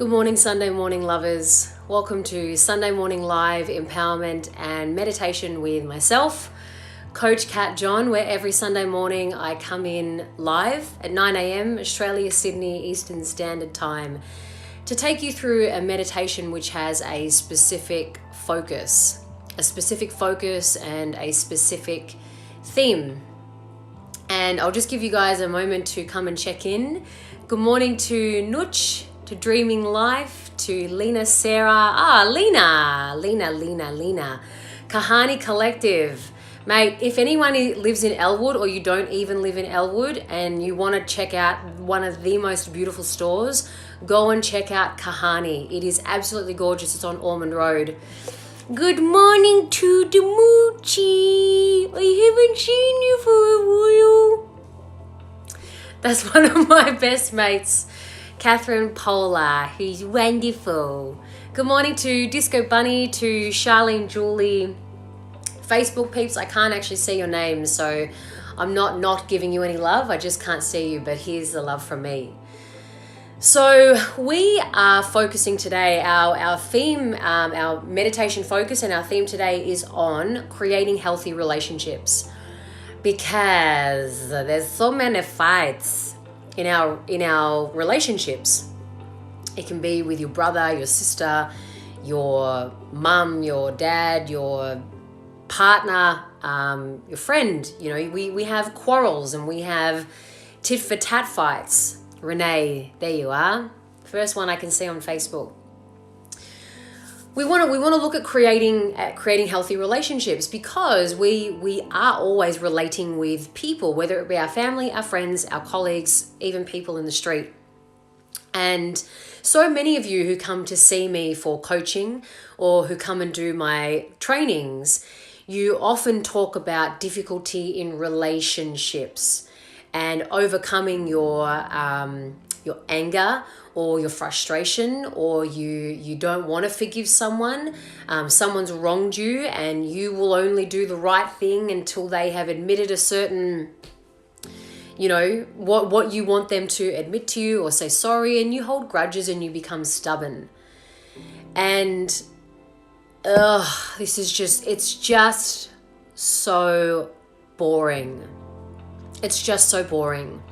Good morning, Sunday morning lovers. Welcome to Sunday Morning Live Empowerment and Meditation with myself, Coach Kat John, where every Sunday morning I come in live at 9 a.m. Australia, Sydney, Eastern Standard Time to take you through a meditation which has a specific focus and a specific theme. And I'll just give you guys a moment to come and check in. Good morning to Nooch, to Dreaming Life, to Lena Sarah. Lena. Kahani Collective. Mate, if anyone lives in Elwood or you don't even live in Elwood and you want to check out one of the most beautiful stores, go and check out Kahani. It is absolutely gorgeous. It's on Ormond Road. Good morning to the Moochie. I haven't seen you for a while. That's one of my best mates, Catherine Polar, who's wonderful. Good morning to Disco Bunny, to Charlene Julie. Facebook peeps, I can't actually see your names, so I'm not giving you any love. I just can't see you, but here's the love from me. So we are focusing today, our theme, our meditation focus and our theme today is on creating healthy relationships, because there's so many fights in our relationships. It can be with your brother, your sister, your mum, your dad, your partner, your friend. You know, we have quarrels and we have tit for tat fights. Renee, there you are. First one I can see on Facebook. We want to look at creating healthy relationships, because we are always relating with people, whether it be our family, our friends, our colleagues, even people in the street. And so many of you who come to see me for coaching or who come and do my trainings, you often talk about difficulty in relationships and overcoming your anger or your frustration, or you don't want to forgive someone. Someone's wronged you and you will only do the right thing until they have admitted a certain, what you want them to admit to you or say sorry, and you hold grudges and you become stubborn. And it's just so boring. It's just so boring.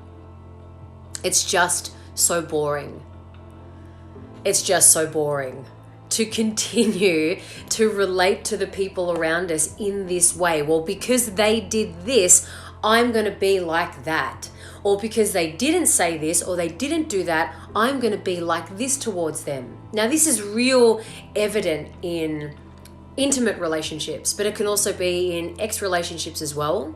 It's just so boring. It's just so boring to continue to relate to the people around us in this way. Well, because they did this, I'm going to be like that. Or because they didn't say this or they didn't do that, I'm going to be like this towards them. Now, this is real evident in intimate relationships, but it can also be in ex-relationships as well.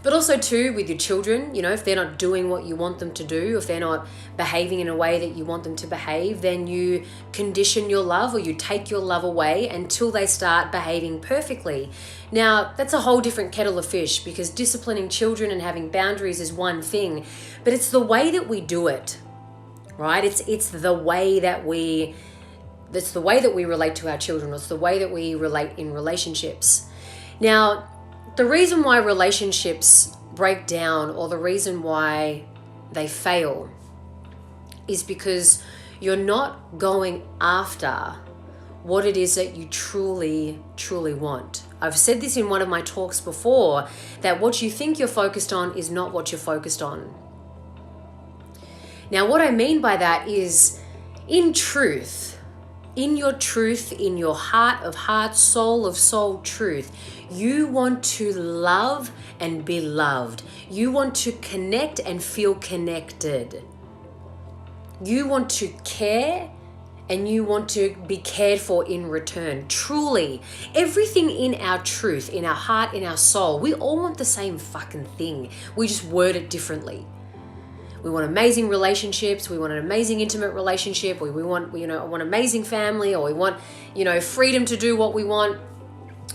But also too with your children, if they're not doing what you want them to do, if they're not behaving in a way that you want them to behave, then you condition your love or you take your love away until they start behaving perfectly. Now, that's a whole different kettle of fish, because disciplining children and having boundaries is one thing, but it's the way that we do it, right? It's the way that we relate to our children. It's the way that we relate in relationships. Now, the reason why relationships break down, or the reason why they fail, is because you're not going after what it is that you truly, truly want. I've said this in one of my talks before, that what you think you're focused on is not what you're focused on. Now, what I mean by that is, in your heart of heart, soul of soul truth, you want to love and be loved. You want to connect and feel connected. You want to care and you want to be cared for in return. Truly, everything in our truth, in our heart, in our soul, we all want the same fucking thing. We just word it differently. We want amazing relationships. We want an amazing intimate relationship. We want, I want amazing family, or we want, freedom to do what we want,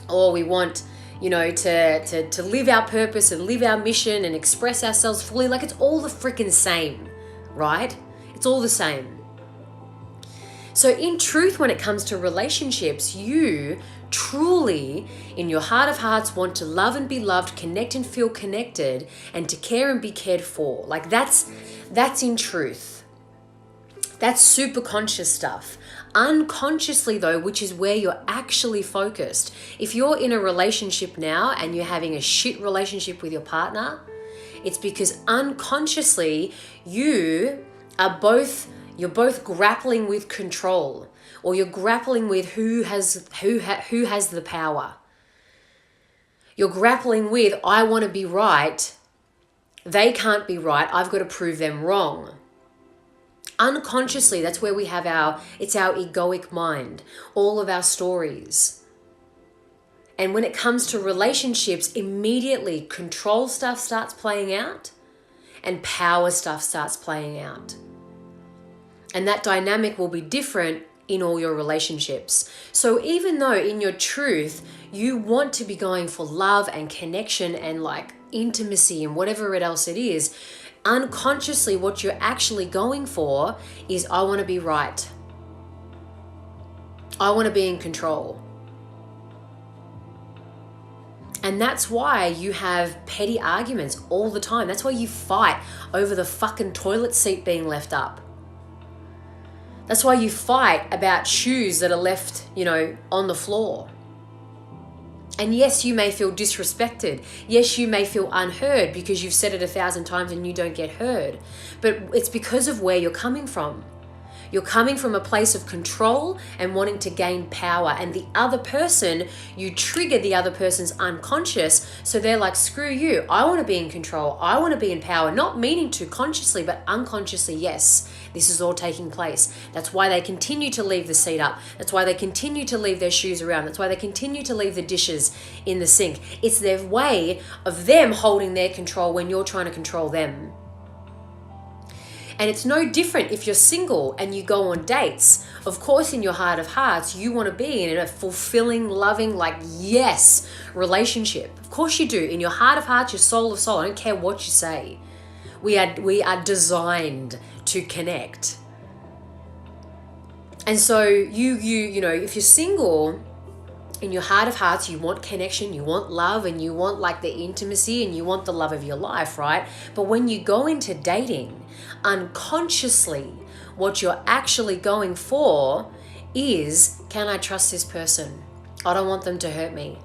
or we want, to live our purpose and live our mission and express ourselves fully. Like, it's all the freaking same, right? It's all the same. So in truth, when it comes to relationships, you truly, in your heart of hearts, want to love and be loved, connect and feel connected, and to care and be cared for. Like, that's in truth. That's super conscious stuff. Unconsciously though, which is where you're actually focused. If you're in a relationship now and you're having a shit relationship with your partner, it's because unconsciously you're both grappling with control, or you're grappling with who has the power. You're grappling with, I want to be right, they can't be right, I've got to prove them wrong. Unconsciously, that's where we have it's our egoic mind, all of our stories. And when it comes to relationships, immediately control stuff starts playing out and power stuff starts playing out. And that dynamic will be different in all your relationships. So even though in your truth, you want to be going for love and connection and like intimacy and whatever else it is, unconsciously what you're actually going for is, I want to be right. I want to be in control. And that's why you have petty arguments all the time. That's why you fight over the fucking toilet seat being left up. That's why you fight about shoes that are left, on the floor. And yes, you may feel disrespected. Yes, you may feel unheard because you've said it 1,000 times and you don't get heard. But it's because of where you're coming from. You're coming from a place of control and wanting to gain power. And the other person, you trigger the other person's unconscious. So they're like, screw you. I want to be in control. I want to be in power. Not meaning to consciously, but unconsciously, yes. This is all taking place. That's why they continue to leave the seat up. That's why they continue to leave their shoes around. That's why they continue to leave the dishes in the sink. It's their way of them holding their control when you're trying to control them. And it's no different if you're single and you go on dates. Of course, in your heart of hearts, you want to be in a fulfilling, loving, yes, relationship. Of course you do. In your heart of hearts, your soul of soul. I don't care what you say. We are designed to connect. And so if you're single, in your heart of hearts, you want connection, you want love, and you want the intimacy, and you want the love of your life, right? But when you go into dating, unconsciously, what you're actually going for is, can I trust this person? I don't want them to hurt me.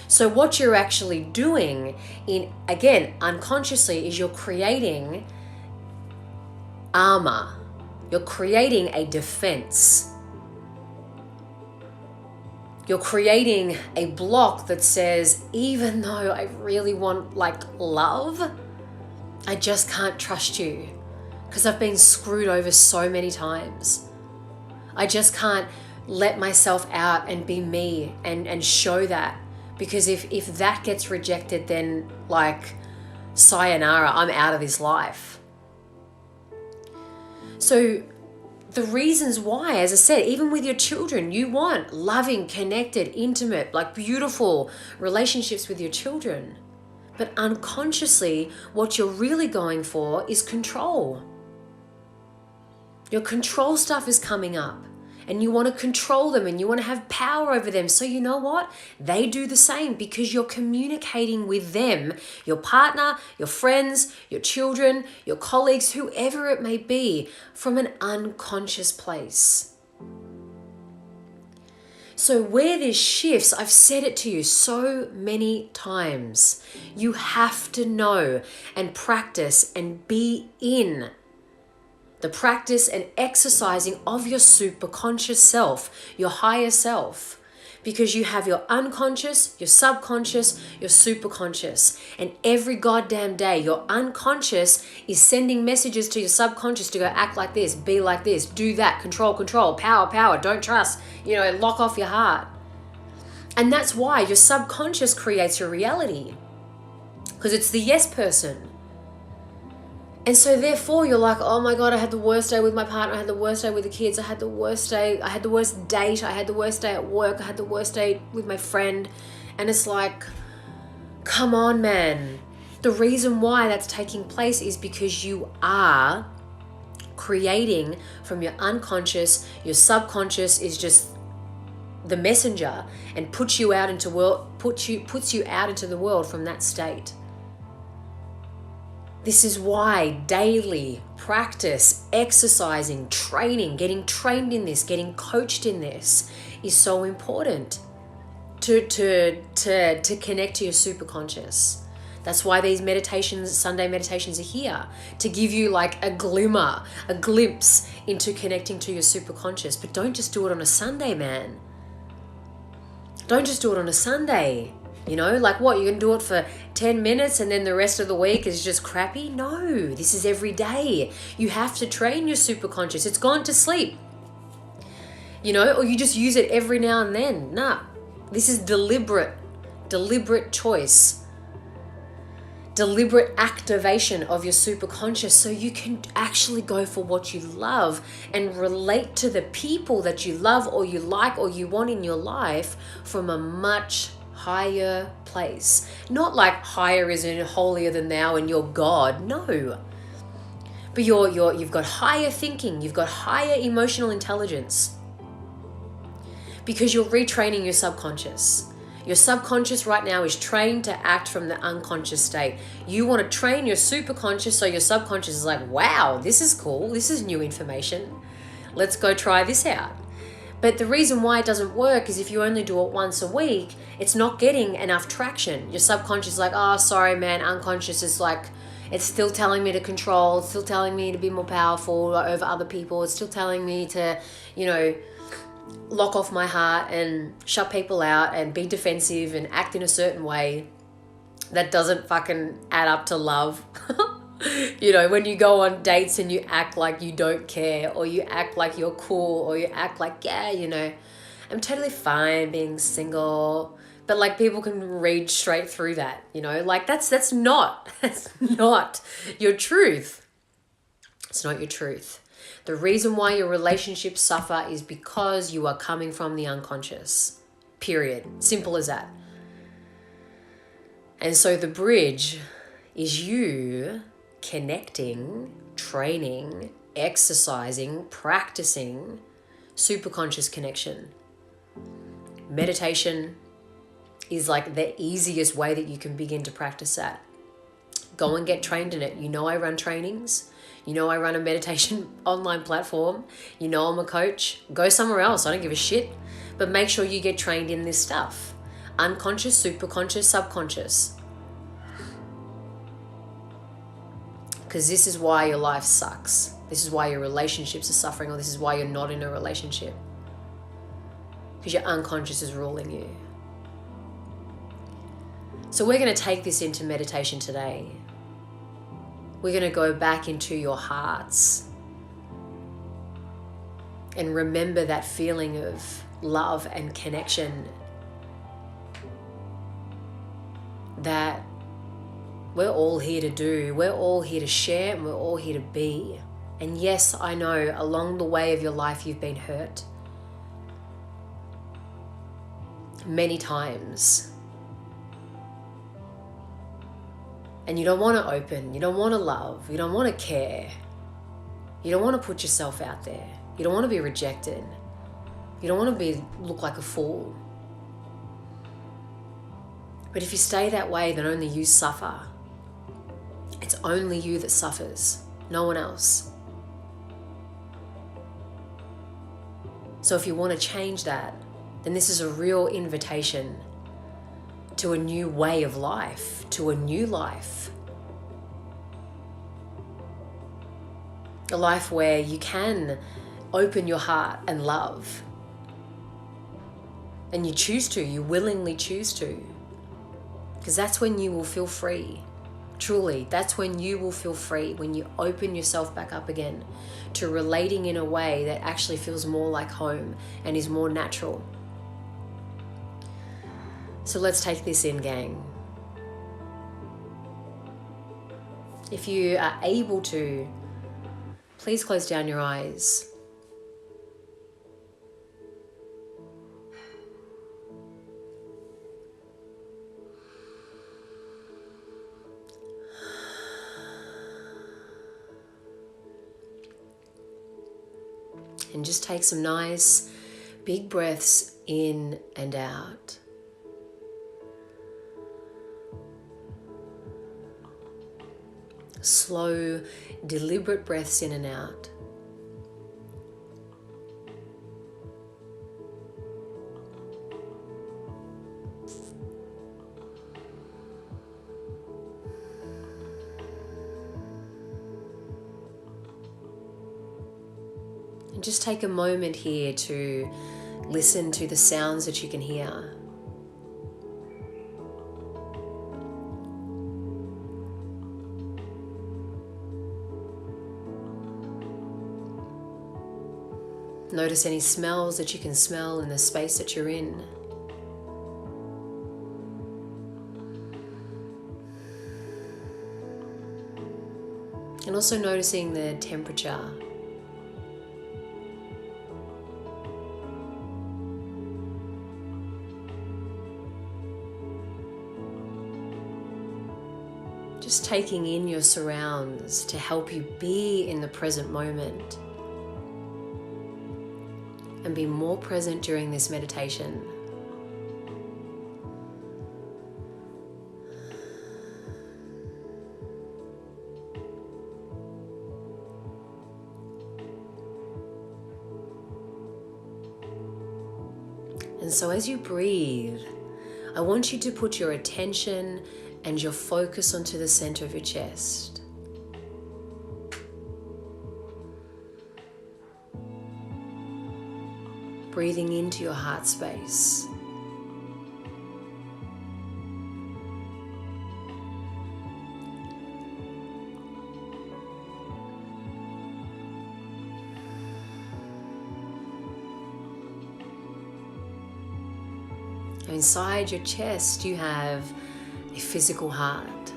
So what you're actually doing unconsciously, is you're creating armor. You're creating a defense. You're creating a block that says, even though I really want love, I just can't trust you because I've been screwed over so many times. I just can't let myself out and be me and show that, because if that gets rejected, then sayonara, I'm out of this life. So the reasons why, as I said, even with your children, you want loving, connected, intimate, beautiful relationships with your children. But unconsciously, what you're really going for is control. Your control stuff is coming up, and you want to control them and you want to have power over them. So you know what? They do the same, because you're communicating with them, your partner, your friends, your children, your colleagues, whoever it may be, from an unconscious place. So where this shifts, I've said it to you so many times, you have to know and practice and be in the practice and exercising of your superconscious self, your higher self, because you have your unconscious, your subconscious, your superconscious. And every goddamn day, your unconscious is sending messages to your subconscious to go, act like this, be like this, do that, control, power, don't trust, lock off your heart. And that's why your subconscious creates your reality, because it's the yes person. And so therefore you're like, oh my God, I had the worst day with my partner. I had the worst day with the kids. I had the worst day. I had the worst date. I had the worst day at work. I had the worst day with my friend. And it's like, come on, man. The reason why that's taking place is because you are creating from your unconscious. Your subconscious is just the messenger and puts you out into the world from that state. This is why daily practice, exercising, training, getting trained in this, getting coached in this is so important to connect to your superconscious. That's why these meditations, Sunday meditations, are here to give you like a glimmer, a glimpse into connecting to your superconscious. But don't just do it on a Sunday, man. Don't just do it on a Sunday. You know, like what? You can do it for 10 minutes and then the rest of the week is just crappy? No, this is every day. You have to train your superconscious. It's gone to sleep. You know, or you just use it every now and then. Nah, this is deliberate choice. Deliberate activation of your superconscious so you can actually go for what you love and relate to the people that you love or you like or you want in your life from a much higher place. Not like higher as in holier than thou and you're God. No. But you've got higher thinking, you've got higher emotional intelligence because you're retraining your subconscious. Your subconscious right now is trained to act from the unconscious state. You want to train your superconscious so your subconscious is like, wow, this is cool. This is new information. Let's go try this out. But the reason why it doesn't work is if you only do it once a week, it's not getting enough traction. Your subconscious is like, oh, sorry, man. Unconscious is like, it's still telling me to control. It's still telling me to be more powerful over other people. It's still telling me to, you know, lock off my heart and shut people out and be defensive and act in a certain way that doesn't fucking add up to love. You know, when you go on dates and you act like you don't care or you act like you're cool or you act like, yeah, you know, I'm totally fine being single. But like people can read straight through that, you know, like that's not your truth. It's not your truth. The reason why your relationships suffer is because you are coming from the unconscious. Period. Simple as that. And so the bridge is you connecting, training, exercising, practicing superconscious connection. Meditation is like the easiest way that you can begin to practice that. Go and get trained in it. You know I run trainings. You know I run a meditation online platform. You know I'm a coach. Go somewhere else. I don't give a shit. But make sure you get trained in this stuff. Unconscious, superconscious, subconscious. Because this is why your life sucks. This is why your relationships are suffering, or this is why you're not in a relationship. Because your unconscious is ruling you. So we're going to take this into meditation today. We're going to go back into your hearts and remember that feeling of love and connection that we're all here to do. We're all here to share and we're all here to be. And yes, I know along the way of your life you've been hurt many times. And you don't want to open, you don't want to love, you don't want to care. You don't want to put yourself out there. You don't want to be rejected. You don't want to look like a fool. But if you stay that way, then only you suffer. It's only you that suffers, no one else. So if you want to change that, then this is a real invitation to a new way of life, to a new life. A life where you can open your heart and love. And you choose to, you willingly choose to. Because that's when you will feel free. Truly, that's when you will feel free, when you open yourself back up again to relating in a way that actually feels more like home and is more natural. So let's take this in, gang. If you are able to, please close down your eyes. And just take some nice big breaths in and out. slow, deliberate breaths in and out. And just take a moment here to listen to the sounds that you can hear. Notice any smells that you can smell in the space that you're in. And also noticing the temperature. Just taking in your surrounds to help you be in the present moment and be more present during this meditation. And so as you breathe, I want you to put your attention and your focus onto the center of your chest. Breathing into your heart space. Inside your chest, you have a physical heart.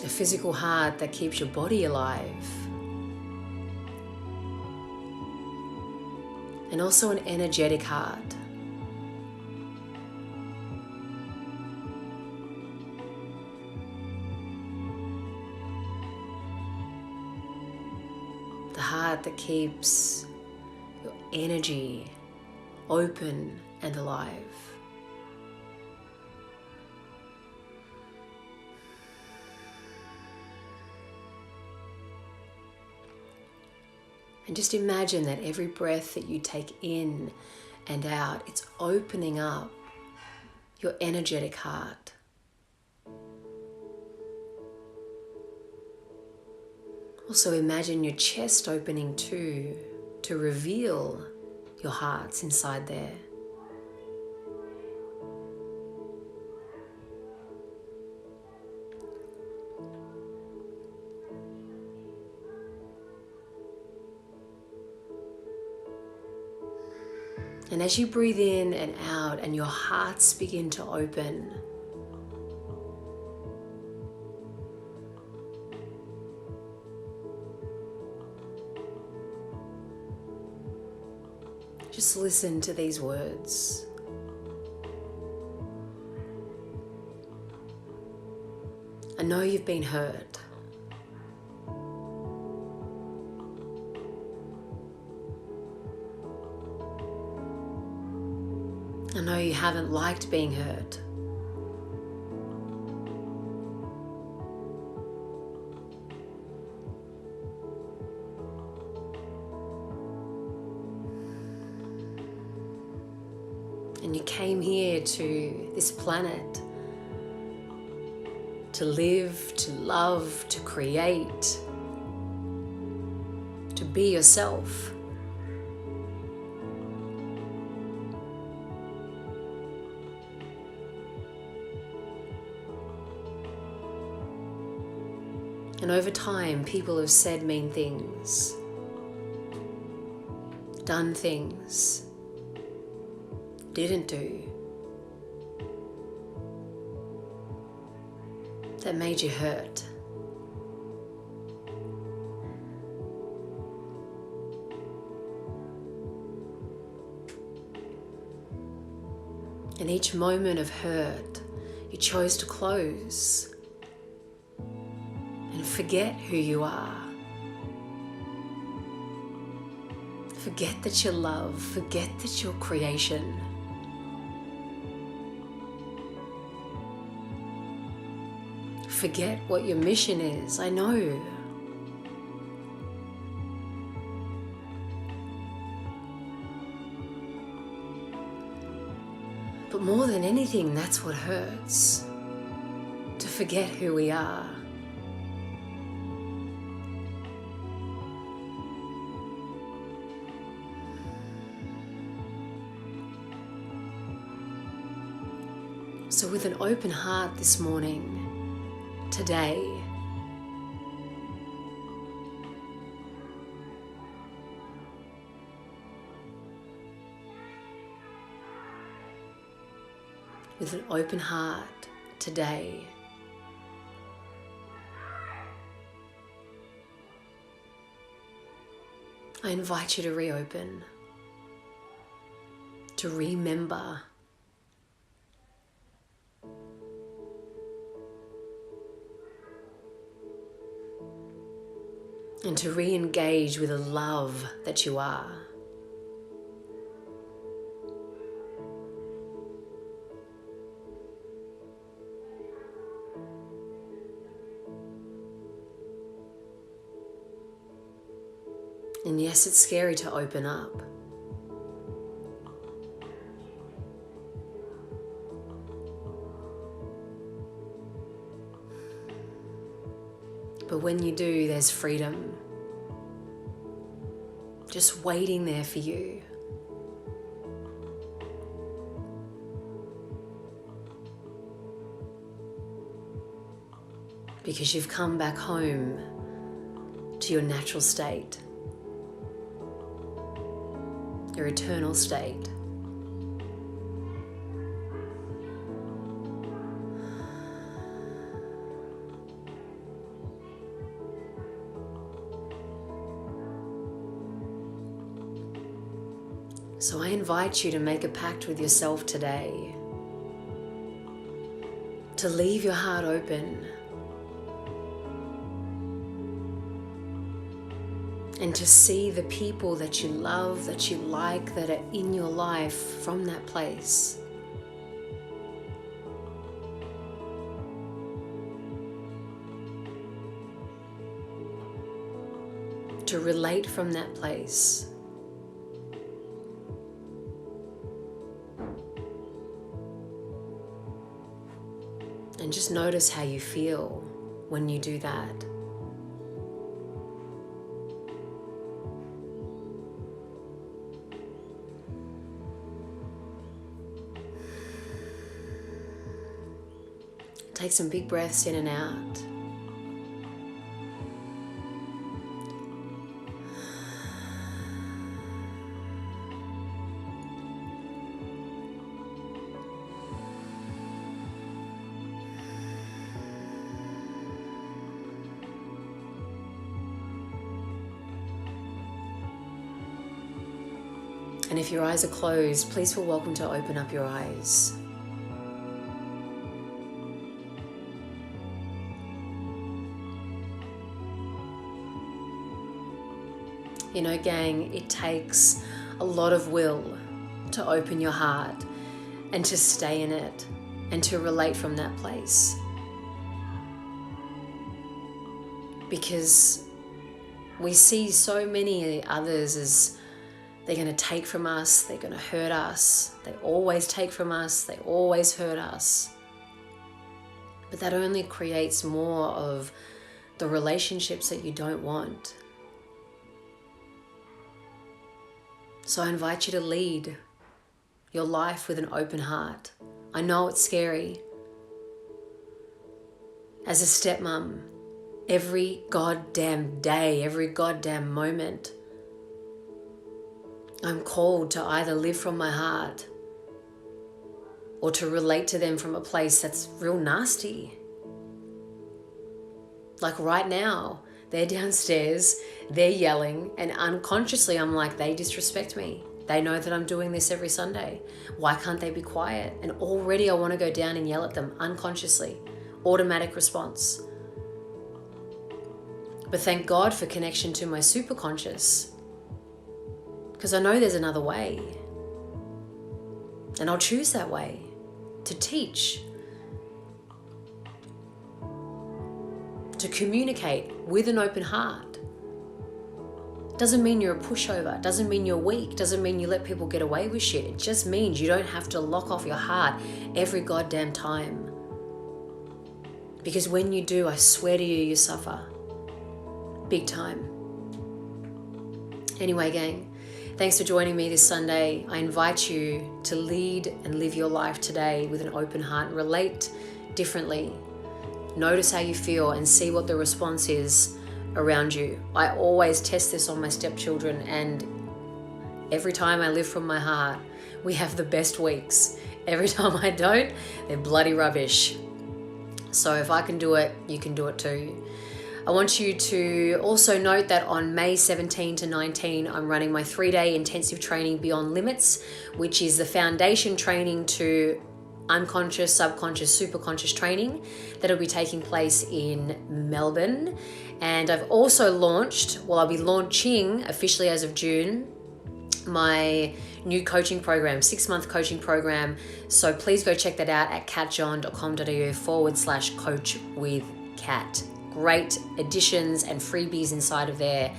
A physical heart that keeps your body alive. And also an energetic heart. The heart that keeps your energy open and alive. And just imagine that every breath that you take in and out, it's opening up your energetic heart. Also imagine your chest opening too, to reveal your heart's inside there. And as you breathe in and out and your hearts begin to open, just listen to these words. I know you've been hurt. I know you haven't liked being hurt. And you came here to this planet to live, to love, to create, to be yourself. And over time, people have said mean things, done things, didn't do, that made you hurt. And each moment of hurt, you chose to close and forget who you are. Forget that you're love, forget that you're creation. forget what your mission is. I know. But more than anything, that's what hurts. To forget who we are. So with an open heart this morning, today, with an open heart today, I invite you to reopen, to remember, and to re-engage with the love that you are. And yes, it's scary to open up. But when you do, there's freedom just waiting there for you. Because you've come back home to your natural state, your eternal state. So I invite you to make a pact with yourself today, to leave your heart open and to see the people that you love, that you like, that are in your life from that place. To relate from that place. And just notice how you feel when you do that. Take some big breaths in and out. And if your eyes are closed, please feel welcome to open up your eyes. You know, gang, it takes a lot of will to open your heart and to stay in it and to relate from that place. Because we see so many others as they're going to take from us, they're going to hurt us, they always take from us, they always hurt us. But that only creates more of the relationships that you don't want. So I invite you to lead your life with an open heart. I know it's scary. As a stepmom, every goddamn day, every goddamn moment, I'm called to either live from my heart or to relate to them from a place that's real nasty. Like right now, they're downstairs, they're yelling, and unconsciously I'm like, they disrespect me. They know that I'm doing this every Sunday. Why can't they be quiet? And already I want to go down and yell at them unconsciously. Automatic response. But thank God for connection to my superconscious, because I know there's another way. And I'll choose that way, to teach. to communicate with an open heart. Doesn't mean you're a pushover, doesn't mean you're weak, doesn't mean you let people get away with shit. It just means you don't have to lock off your heart every goddamn time. Because when you do, I swear to you, you suffer. Big time. Anyway, gang, thanks for joining me this Sunday. I invite you to lead and live your life today with an open heart. Relate differently. Notice how you feel and see what the response is around you. I always test this on my stepchildren, and every time I live from my heart, we have the best weeks. Every time I don't, they're bloody rubbish. So if I can do it, you can do it too. I want you to also note that on May 17 to 19, I'm running my 3-day intensive training Beyond Limits, which is the foundation training to unconscious, subconscious, superconscious training that'll be taking place in Melbourne. And I've also launched, well, I'll be launching officially as of June, my new coaching program, 6-month coaching program. So please go check that out at katjohn.com.au/coach with Kat. Great additions and freebies inside of there.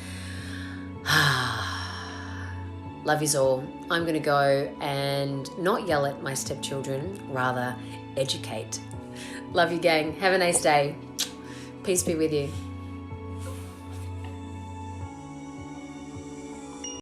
Love yous all. I'm going to go and not yell at my stepchildren, rather educate. Love you, gang. Have a nice day. Peace be with you.